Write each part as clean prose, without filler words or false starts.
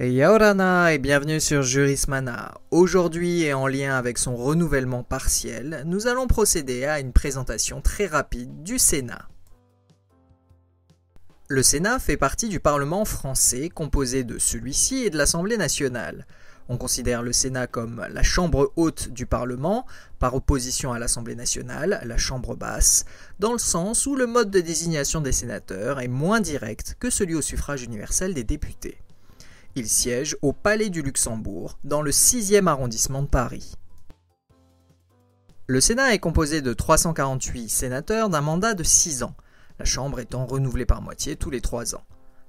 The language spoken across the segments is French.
Yaorana et bienvenue sur Jurismana. Aujourd'hui et en lien avec son renouvellement partiel, nous allons procéder à une présentation très rapide du Sénat. Le Sénat fait partie du Parlement français composé de celui-ci et de l'Assemblée nationale. On considère le Sénat comme la chambre haute du Parlement, par opposition à l'Assemblée nationale, la chambre basse, dans le sens où le mode de désignation des sénateurs est moins direct que celui au suffrage universel des députés. Il siège au Palais du Luxembourg, dans le 6e arrondissement de Paris. Le Sénat est composé de 348 sénateurs d'un mandat de 6 ans, la Chambre étant renouvelée par moitié tous les 3 ans.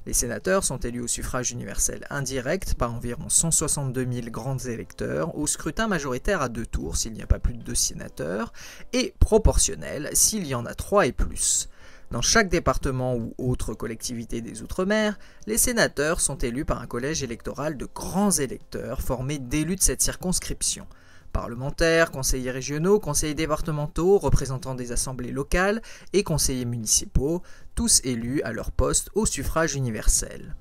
Les sénateurs sont élus au suffrage universel indirect par environ 162 000 grands électeurs, au scrutin majoritaire à 2 tours s'il n'y a pas plus de 2 sénateurs, et proportionnel s'il y en a 3 et plus. Dans chaque département ou autre collectivité des Outre-mer, les sénateurs sont élus par un collège électoral de grands électeurs formé d'élus de cette circonscription. Parlementaires, conseillers régionaux, conseillers départementaux, représentants des assemblées locales et conseillers municipaux, tous élus à leur poste au suffrage universel.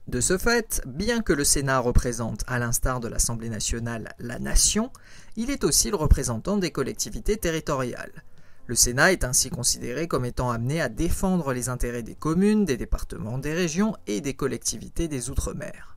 De ce fait, bien que le Sénat représente, à l'instar de l'Assemblée nationale, la nation, il est aussi le représentant des collectivités territoriales. Le Sénat est ainsi considéré comme étant amené à défendre les intérêts des communes, des départements, des régions et des collectivités des Outre-mer.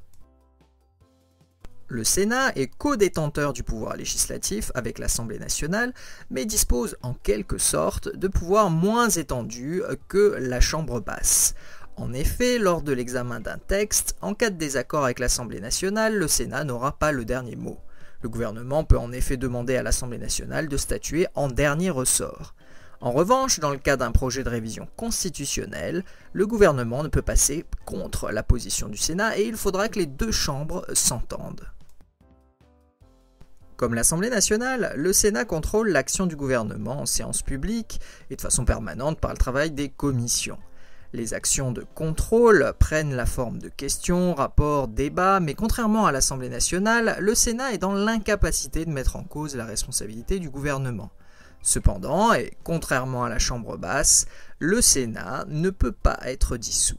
Le Sénat est co-détenteur du pouvoir législatif avec l'Assemblée nationale, mais dispose en quelque sorte de pouvoirs moins étendus que la Chambre basse. En effet, lors de l'examen d'un texte, en cas de désaccord avec l'Assemblée nationale, le Sénat n'aura pas le dernier mot. Le gouvernement peut en effet demander à l'Assemblée nationale de statuer en dernier ressort. En revanche, dans le cas d'un projet de révision constitutionnelle, le gouvernement ne peut passer contre la position du Sénat et il faudra que les deux chambres s'entendent. Comme l'Assemblée nationale, le Sénat contrôle l'action du gouvernement en séance publique et de façon permanente par le travail des commissions. Les actions de contrôle prennent la forme de questions, rapports, débats, mais contrairement à l'Assemblée nationale, le Sénat est dans l'incapacité de mettre en cause la responsabilité du gouvernement. Cependant, et contrairement à la Chambre basse, le Sénat ne peut pas être dissous.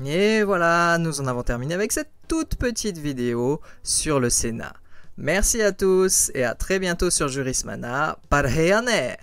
Et voilà, nous en avons terminé avec cette toute petite vidéo sur le Sénat. Merci à tous et à très bientôt sur Jurismana. Parheyane!